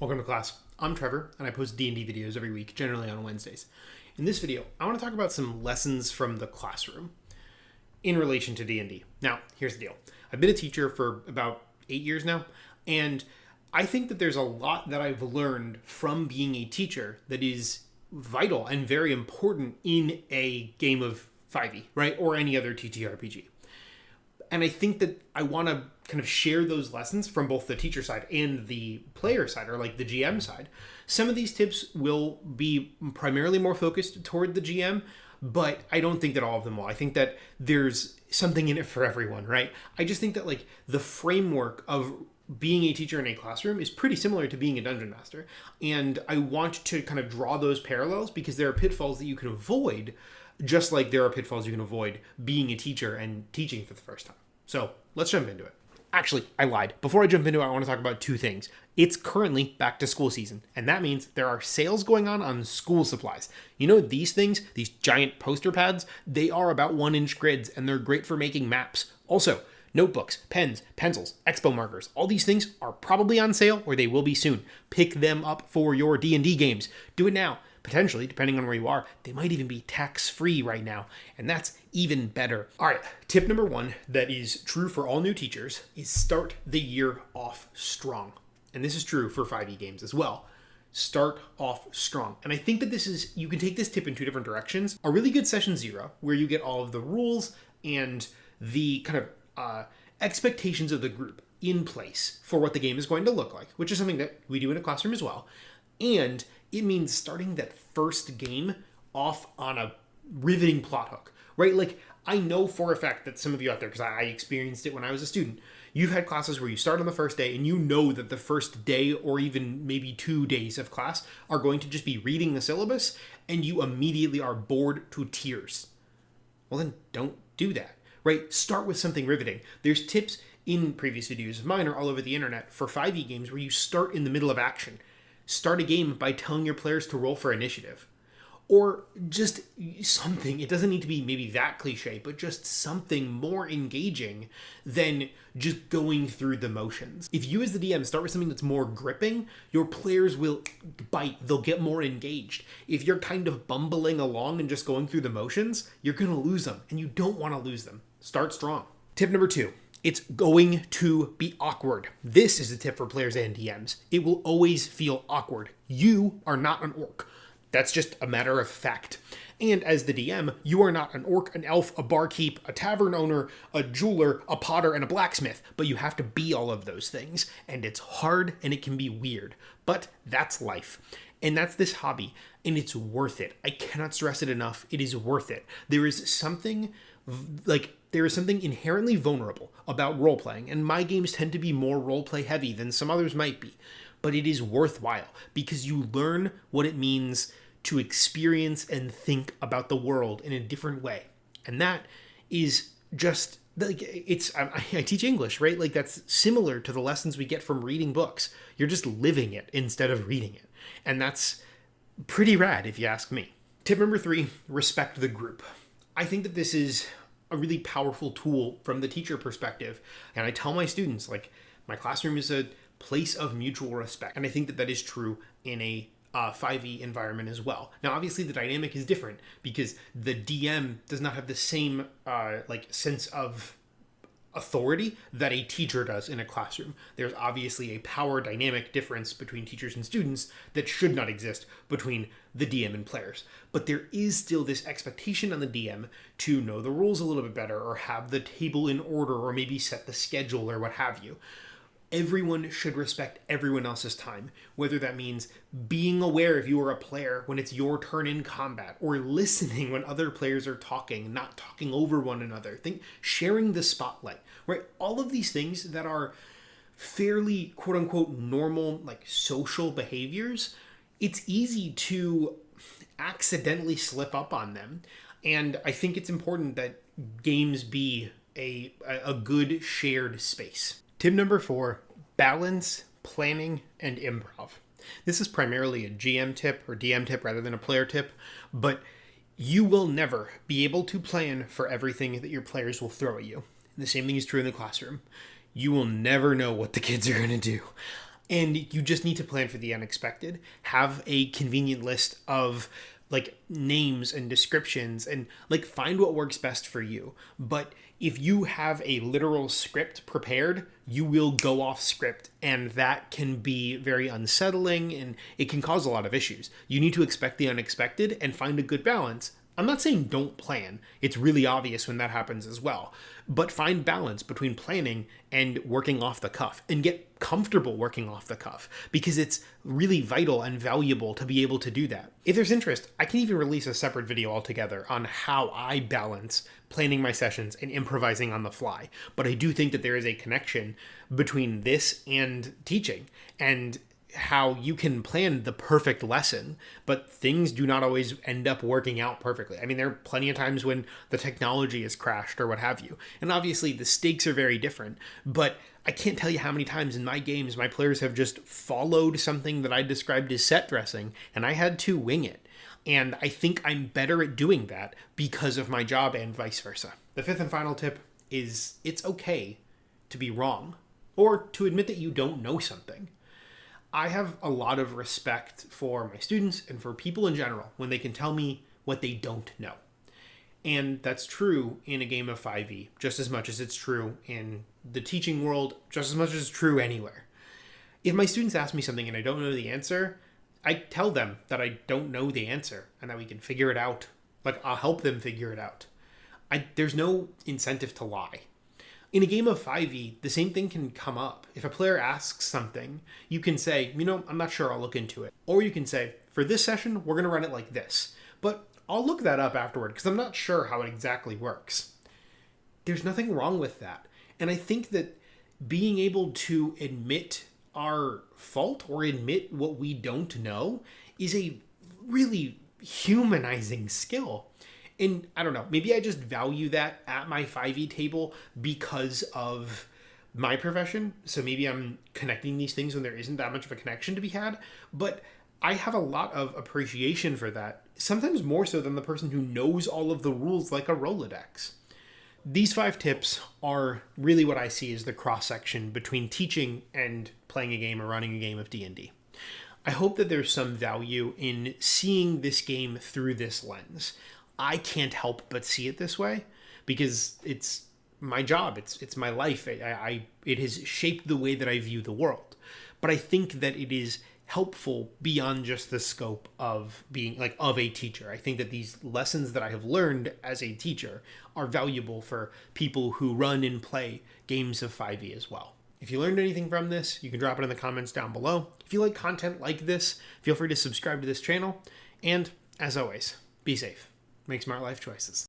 Welcome to class. I'm Trevor, and I post D&D videos every week, generally on Wednesdays. In this video, I want to talk about some lessons from the classroom in relation to D&D. Now, here's the deal. I've been a teacher for about 8 years now, and I think that there's a lot that I've learned from being a teacher that is vital and very important in a game of 5e, right? Or any other TTRPG. And I think that I want to kind of share those lessons from both the teacher side and the player side, or like the GM side. Some of these tips will be primarily more focused toward the GM, but I don't think that all of them will. I think that there's something in it for everyone, right? I just think that like the framework of being a teacher in a classroom is pretty similar to being a dungeon master. And I want to kind of draw those parallels because there are pitfalls that you can avoid, just like there are pitfalls you can avoid being a teacher and teaching for the first time. So let's jump into it. Actually, I lied. Before I jump into it, I want to talk about two things. It's currently back to school season, and that means there are sales going on school supplies. You know, these things, these giant poster pads, they are about 1-inch grids, and they're great for making maps. Also, notebooks, pens, pencils, expo markers, all these things are probably on sale, or they will be soon. Pick them up for your D&D games. Do it now. Potentially, depending on where you are, they might even be tax-free right now, and that's even better. All right, tip number one that is true for all new teachers is start the year off strong. And this is true for 5e games as well. Start off strong. And I think that you can take this tip in two different directions. A really good session 0, where you get all of the rules and the kind of expectations of the group in place for what the game is going to look like, which is something that we do in a classroom as well. And it means starting that first game off on a riveting plot hook, right? Like, I know for a fact that some of you out there, because I experienced it when I was a student, you've had classes where you start on the first day and you know that the first day or even maybe 2 days of class are going to just be reading the syllabus and you immediately are bored to tears. Well, then don't do that, right? Start with something riveting. There's tips in previous videos of mine or all over the internet for 5e games where you start in the middle of action. Start a game by telling your players to roll for initiative. Or just something. It doesn't need to be maybe that cliche, but just something more engaging than just going through the motions. If you as the DM start with something that's more gripping, your players will bite. They'll get more engaged. If you're kind of bumbling along and just going through the motions, you're going to lose them, and you don't want to lose them. Start strong. Tip number 2. It's going to be awkward. This is a tip for players and DMs. It will always feel awkward. You are not an orc. That's just a matter of fact. And as the DM, you are not an orc, an elf, a barkeep, a tavern owner, a jeweler, a potter, and a blacksmith. But you have to be all of those things. And it's hard and it can be weird. But that's life. And that's this hobby. And it's worth it. I cannot stress it enough. It is worth it. There is something inherently vulnerable about role-playing, and my games tend to be more role-play heavy than some others might be, but it is worthwhile because you learn what it means to experience and think about the world in a different way. And that is just like, I teach English, right? Like, that's similar to the lessons we get from reading books. You're just living it instead of reading it. And that's pretty rad if you ask me. Tip number 3, respect the group. I think that this is a really powerful tool from the teacher perspective. And I tell my students, like, my classroom is a place of mutual respect. And I think that that is true in a 5e environment as well. Now, obviously, the dynamic is different because the DM does not have the same sense of authority that a teacher does in a classroom. There's obviously a power dynamic difference between teachers and students that should not exist between the DM and players. But there is still this expectation on the DM to know the rules a little bit better or have the table in order or maybe set the schedule or what have you. Everyone should respect everyone else's time, whether that means being aware if you are a player when it's your turn in combat, or listening when other players are talking, not talking over one another. Sharing the spotlight, right? All of these things that are fairly quote unquote normal, like social behaviors, it's easy to accidentally slip up on them. And I think it's important that games be a good shared space. Tip number 4, balance, planning, and improv. This is primarily a GM tip or DM tip rather than a player tip, but you will never be able to plan for everything that your players will throw at you. The same thing is true in the classroom. You will never know what the kids are going to do. And you just need to plan for the unexpected. Have a convenient list of like names and descriptions and like find what works best for you. But if you have a literal script prepared, you will go off script, and that can be very unsettling and it can cause a lot of issues. You need to expect the unexpected and find a good balance. I'm not saying don't plan. It's really obvious when that happens as well. But find balance between planning and working off the cuff, and get comfortable working off the cuff, because it's really vital and valuable to be able to do that. If there's interest, I can even release a separate video altogether on how I balance planning my sessions and improvising on the fly. But I do think that there is a connection between this and teaching, and how you can plan the perfect lesson, but things do not always end up working out perfectly. I mean, there are plenty of times when the technology has crashed or what have you. And obviously the stakes are very different, but I can't tell you how many times in my games my players have just followed something that I described as set dressing, and I had to wing it. And I think I'm better at doing that because of my job, and vice versa. The fifth and final tip is it's okay to be wrong, or to admit that you don't know something. I have a lot of respect for my students and for people in general when they can tell me what they don't know. And that's true in a game of 5e, just as much as it's true in the teaching world, just as much as it's true anywhere. If my students ask me something and I don't know the answer, I tell them that I don't know the answer and that we can figure it out. Like, I'll help them figure it out. There's no incentive to lie. In a game of 5e, the same thing can come up. If a player asks something, you can say, I'm not sure, I'll look into it. Or you can say, for this session, we're going to run it like this. But I'll look that up afterward because I'm not sure how it exactly works. There's nothing wrong with that. And I think that being able to admit our fault or admit what we don't know is a really humanizing skill. And I don't know, maybe I just value that at my 5e table because of my profession. So maybe I'm connecting these things when there isn't that much of a connection to be had. But I have a lot of appreciation for that, sometimes more so than the person who knows all of the rules like a Rolodex. These 5 tips are really what I see as the cross-section between teaching and playing a game or running a game of D&D. I hope that there's some value in seeing this game through this lens. I can't help but see it this way because it's my job. It's my life. It has shaped the way that I view the world. But I think that it is helpful beyond just the scope of being of a teacher. I think that these lessons that I have learned as a teacher are valuable for people who run and play games of 5e as well. If you learned anything from this, you can drop it in the comments down below. If you like content like this, feel free to subscribe to this channel. And as always, be safe. Make smart life choices.